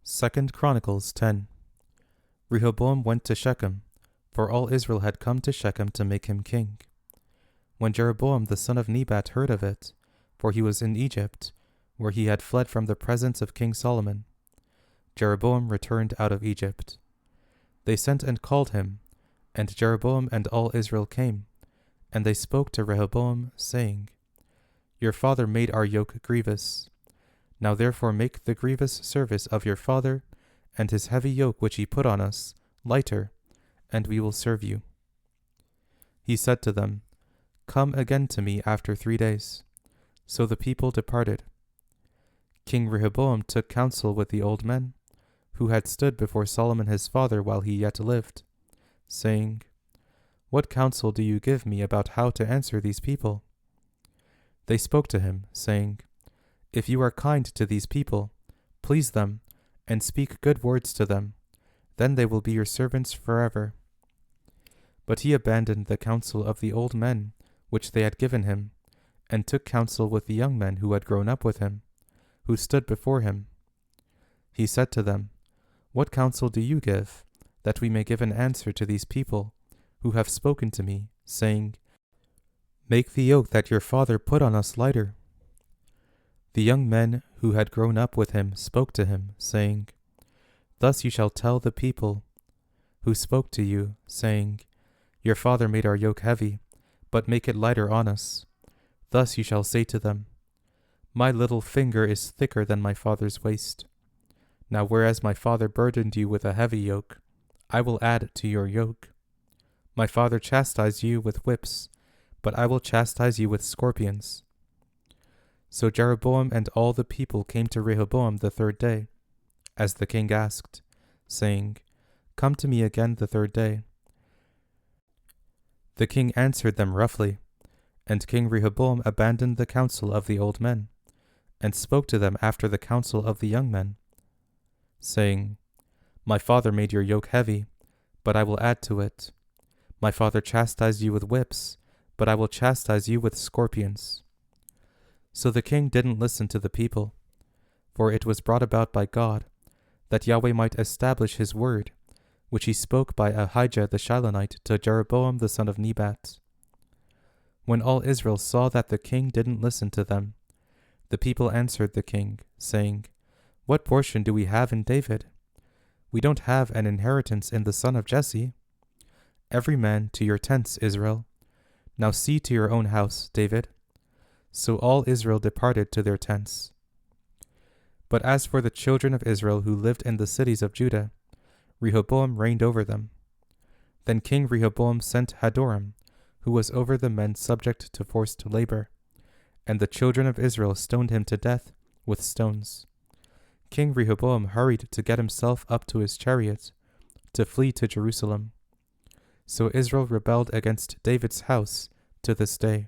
2 Chronicles 10. Rehoboam went to Shechem, for all Israel had come to Shechem to make him king. When Jeroboam the son of Nebat heard of it, for he was in Egypt, where he had fled from the presence of King Solomon, Jeroboam returned out of Egypt. They sent and called him, and Jeroboam and all Israel came, and they spoke to Rehoboam, saying, Your father made our yoke grievous. Now therefore make the grievous service of your father, and his heavy yoke which he put on us, lighter, and we will serve you. He said to them, Come again to me after 3 days. So the people departed. King Rehoboam took counsel with the old men, who had stood before Solomon his father while he yet lived, saying, What counsel do you give me about how to answer these people? They spoke to him, saying, If you are kind to these people, please them, and speak good words to them, then they will be your servants forever. But he abandoned the counsel of the old men which they had given him, and took counsel with the young men who had grown up with him, who stood before him. He said to them, What counsel do you give, that we may give an answer to these people, who have spoken to me, saying, Make the yoke that your father put on us lighter? The young men who had grown up with him spoke to him, saying, Thus you shall tell the people who spoke to you, saying, Your father made our yoke heavy, but make it lighter on us. Thus you shall say to them, My little finger is thicker than my father's waist. Now whereas my father burdened you with a heavy yoke, I will add to your yoke. My father chastised you with whips, but I will chastise you with scorpions. So Jeroboam and all the people came to Rehoboam the 3rd day, as the king asked, saying, Come to me again the 3rd day. The king answered them roughly, and King Rehoboam abandoned the counsel of the old men, and spoke to them after the counsel of the young men, saying, My father made your yoke heavy, but I will add to it. My father chastised you with whips, but I will chastise you with scorpions. So the king didn't listen to the people, for it was brought about by God, that Yahweh might establish his word, which he spoke by Ahijah the Shilonite to Jeroboam the son of Nebat. When all Israel saw that the king didn't listen to them, the people answered the king, saying, What portion do we have in David? We don't have an inheritance in the son of Jesse. Every man to your tents, Israel. Now see to your own house, David. So all Israel departed to their tents. But as for the children of Israel who lived in the cities of Judah, Rehoboam reigned over them. Then King Rehoboam sent Hadoram, who was over the men subject to forced labor, and the children of Israel stoned him to death with stones. King Rehoboam hurried to get himself up to his chariot, to flee to Jerusalem. So Israel rebelled against David's house to this day.